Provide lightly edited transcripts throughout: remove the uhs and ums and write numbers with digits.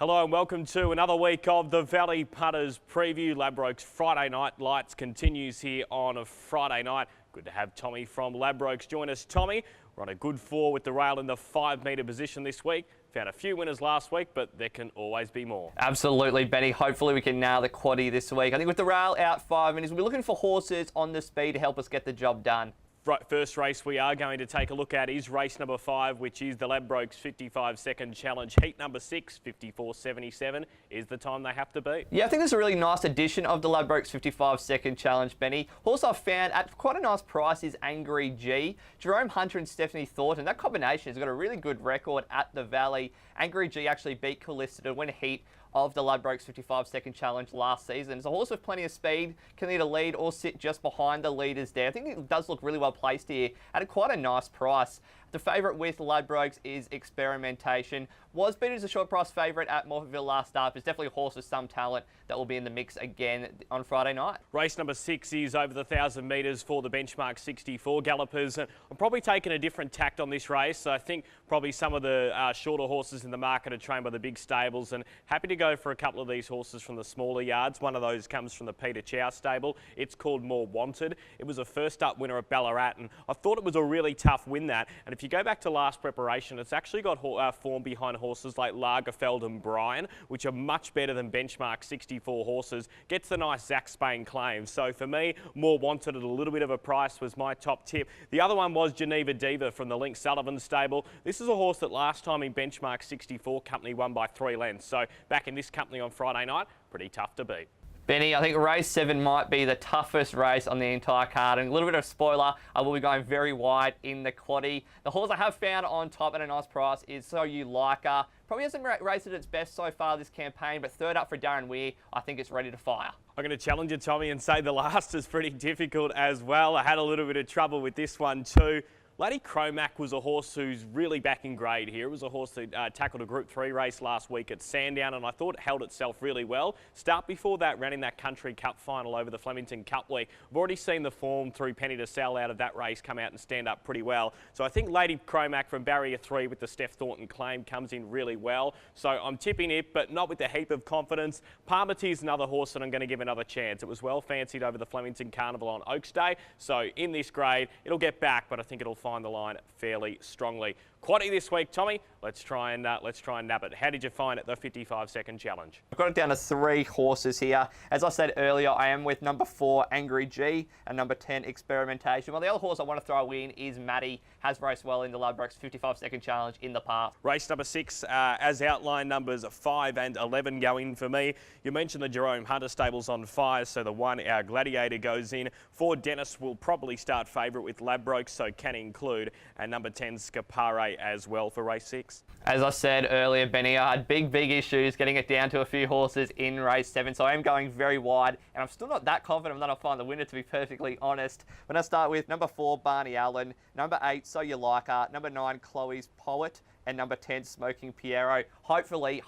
Hello and welcome to another week of the Valley Punters preview. Ladbrokes Friday Night Lights continues here on a Friday night. Good to have Tommy from Ladbrokes join us. Tommy, we're on a good four with the rail in the 5 metre position this week. Found a few winners last week, but there can always be more. Absolutely, Benny. Hopefully we can nail the quaddie this week. I think with the rail out 5 minutes, we're looking for horses on the speed to help us get the job done. Right, first race we are going to take a look at is race number 5, which is the Ladbrokes 55-second challenge. Heat number 6, 54.77 is the time they have to beat. Yeah, I think it's a really nice addition of the Ladbrokes 55-second challenge, Benny. Horse I've found at quite a nice price is Angry G. Jerome Hunter and Stephanie Thornton. That combination has got a really good record at the Valley. Angry G actually beat Calista to win a heat of the Ladbrokes 55-second challenge last season. It's a horse with plenty of speed, can either lead or sit just behind the leaders there. I think it does look really well placed here at quite a nice price. The favourite with Ladbrokes is Experimentation. Was beaten as a short price favourite at Morphettville last start, but it's definitely a horse with some talent that will be in the mix again on Friday night. Race number 6 is over the 1,000 metres for the benchmark 64 Gallopers. I'm probably taking a different tact on this race. I think probably some of the shorter horses in the market are trained by the big stables, and happy to go for a couple of these horses from the smaller yards. One of those comes from the Peter Chow stable. It's called More Wanted. It was a first up winner at Ballarat, and I thought it was a really tough win that. And if you go back to last preparation, it's actually got form behind horses like Lagerfeld and Bryan, which are much better than benchmark 64 horses. Gets the nice Zach Spain claim. So for me, More Wanted at a little bit of a price was my top tip. The other one was Geneva Diva from the Link Sullivan stable. This is a horse that last time in benchmark 64 company won by 3 lengths. So back in this company on Friday night, pretty tough to beat. Benny, I think race 7 might be the toughest race on the entire card. And a little bit of spoiler, I will be going very wide in the quaddie. The horse I have found on top at a nice price is So You Like Her. Probably hasn't raced at its best so far this campaign, but third up for Darren Weir, I think it's ready to fire. I'm going to challenge you, Tommy, and say the last is pretty difficult as well. I had a little bit of trouble with this one too. Lady Cromac was a horse who's really back in grade here. It was a horse that tackled a Group 3 race last week at Sandown, and I thought it held itself really well. Start before that, ran in that Country Cup final over the Flemington Cup week. I've already seen the form through Penny to Sell out of that race come out and stand up pretty well. So I think Lady Cromac from Barrier 3 with the Steph Thornton claim comes in really well. So I'm tipping it, but not with a heap of confidence. Parmiter's another horse that I'm going to give another chance. It was well fancied over the Flemington Carnival on Oaks Day. So in this grade, it'll get back, but I think it'll find the line fairly strongly. Quaddie this week, Tommy. Let's try and nab it. How did you find it, the 55-second challenge? I've got it down to 3 horses here. As I said earlier, I am with number 4, Angry G, and number 10, Experimentation. Well, the other horse I want to throw in is Maddie. Has raced well in the Ladbrokes 55-second challenge in the past. Race number 6, as outlined, numbers 5 and 11 go in for me. You mentioned the Jerome Hunter stables on fire, so the 1, our Gladiator, goes in. 4, Dennis will probably start favourite with Ladbrokes, so can include. And number 10, Scapare as well for race 6. As I said earlier, Benny, I had big issues getting it down to a few horses in race 7, so I am going very wide, and I'm still not that confident that I'll find the winner, to be perfectly honest. When I start with number 4, Barney Allen, number 8, So You Like Her, number 9, Chloe's Poet, and number 10, Smoking Piero. Hopefully,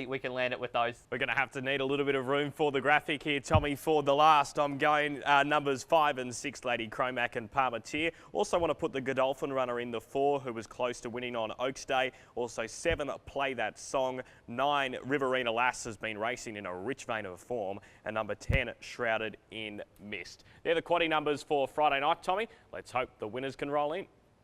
we can land it with those. We're going to have to need a little bit of room for the graphic here, Tommy, for the last. I'm going numbers 5 and 6, Lady Cromac and Parmiter. Also want to put the Godolphin runner in the 4, who was close to winning on Oaks Day. Also 7, Play That Song. 9, Riverina Lass has been racing in a rich vein of form. And number 10, Shrouded in Mist. They're the quaddie numbers for Friday night, Tommy. Let's hope the winners can roll in.